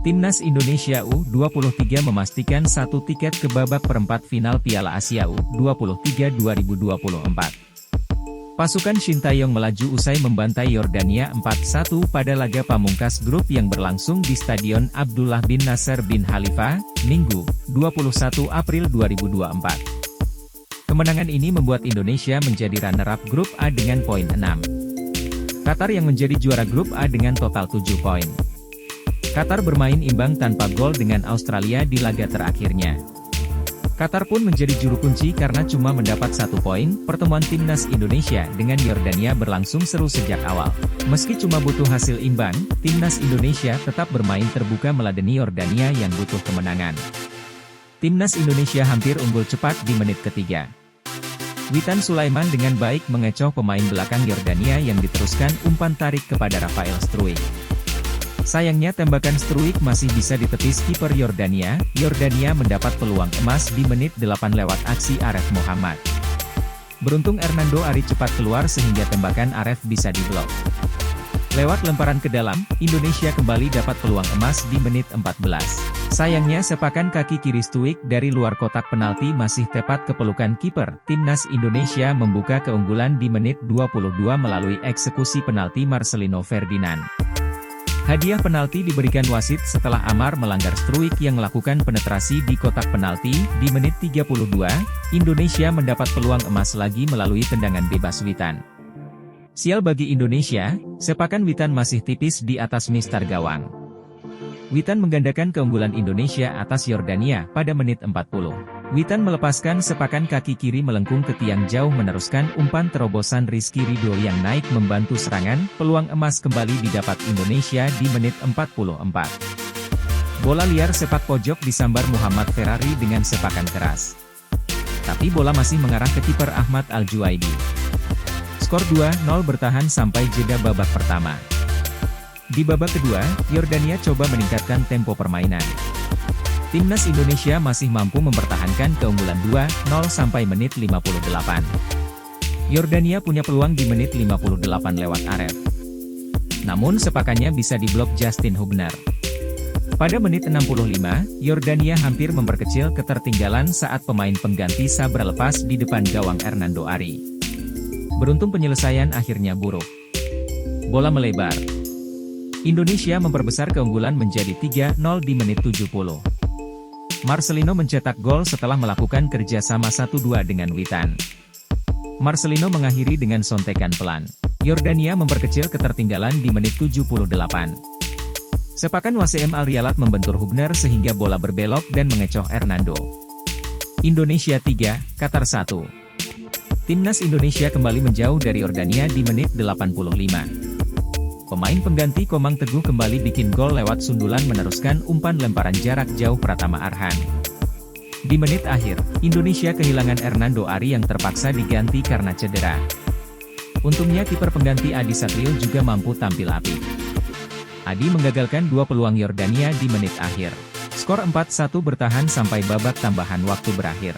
Timnas Indonesia U23 memastikan 1 tiket ke babak perempat final Piala Asia U23 2024. Pasukan Sintayong melaju usai membantai Yordania 4-1 pada laga pamungkas grup yang berlangsung di Stadion Abdullah bin Nasser bin Khalifa, Minggu, 21 April 2024. Kemenangan ini membuat Indonesia menjadi runner-up grup A dengan poin 6. Qatar yang menjadi juara grup A dengan total 7 poin. Qatar bermain imbang tanpa gol dengan Australia di laga terakhirnya. Qatar pun menjadi juru kunci karena cuma mendapat 1 poin. Pertemuan Timnas Indonesia dengan Yordania berlangsung seru sejak awal. Meski cuma butuh hasil imbang, Timnas Indonesia tetap bermain terbuka meladeni Yordania yang butuh kemenangan. Timnas Indonesia hampir unggul cepat di menit ketiga. Witan Sulaiman dengan baik mengecoh pemain belakang Yordania yang diteruskan umpan tarik kepada Rafael Struijk. Sayangnya tembakan Struijk masih bisa ditepis kiper Yordania. Yordania mendapat peluang emas di menit 8 lewat aksi Aref Muhammad. Beruntung Hernando Ari cepat keluar sehingga tembakan Aref bisa diblok. Lewat lemparan ke dalam, Indonesia kembali dapat peluang emas di menit 14. Sayangnya sepakan kaki kiri Struijk dari luar kotak penalti masih tepat ke pelukan kiper. Timnas Indonesia membuka keunggulan di menit 22 melalui eksekusi penalti Marcelino Ferdinand. Hadiah penalti diberikan wasit setelah Amar melanggar Struijk yang melakukan penetrasi di kotak penalti. Di menit 32, Indonesia mendapat peluang emas lagi melalui tendangan bebas Witan. Sial bagi Indonesia, sepakan Witan masih tipis di atas mistar gawang. Witan menggandakan keunggulan Indonesia atas Yordania pada menit 40. Witan melepaskan sepakan kaki kiri melengkung ke tiang jauh meneruskan umpan terobosan Rizky Ridho yang naik membantu serangan. Peluang emas kembali didapat Indonesia di menit 44. Bola liar sepak pojok disambar Muhammad Ferrari dengan sepakan keras. Tapi bola masih mengarah ke kiper Ahmad Al-Juaidi. Skor 2-0 bertahan sampai jeda babak pertama. Di babak kedua, Yordania coba meningkatkan tempo permainan. Timnas Indonesia masih mampu mempertahankan keunggulan 2-0 sampai menit 58. Yordania punya peluang di menit 58 lewat Aref. Namun sepakannya bisa diblok Justin Hubner. Pada menit 65, Yordania hampir memperkecil ketertinggalan saat pemain pengganti Sabra lepas di depan gawang Hernando Ari. Beruntung penyelesaian akhirnya buruk. Bola melebar. Indonesia memperbesar keunggulan menjadi 3-0 di menit 70. Marcelino mencetak gol setelah melakukan kerjasama 1-2 dengan Witan. Marcelino mengakhiri dengan sontekan pelan. Yordania memperkecil ketertinggalan di menit 78. Sepakan Wasem Al-Ryalat membentur Hubner sehingga bola berbelok dan mengecoh Hernando. Indonesia 3, Qatar 1. Timnas Indonesia kembali menjauh dari Yordania di menit 85. Pemain pengganti Komang Teguh kembali bikin gol lewat sundulan meneruskan umpan lemparan jarak jauh Pratama Arhan. Di menit akhir, Indonesia kehilangan Hernando Ari yang terpaksa diganti karena cedera. Untungnya kiper pengganti Adi Satrio juga mampu tampil apik. Adi menggagalkan 2 peluang Yordania di menit akhir. Skor 4-1 bertahan sampai babak tambahan waktu berakhir.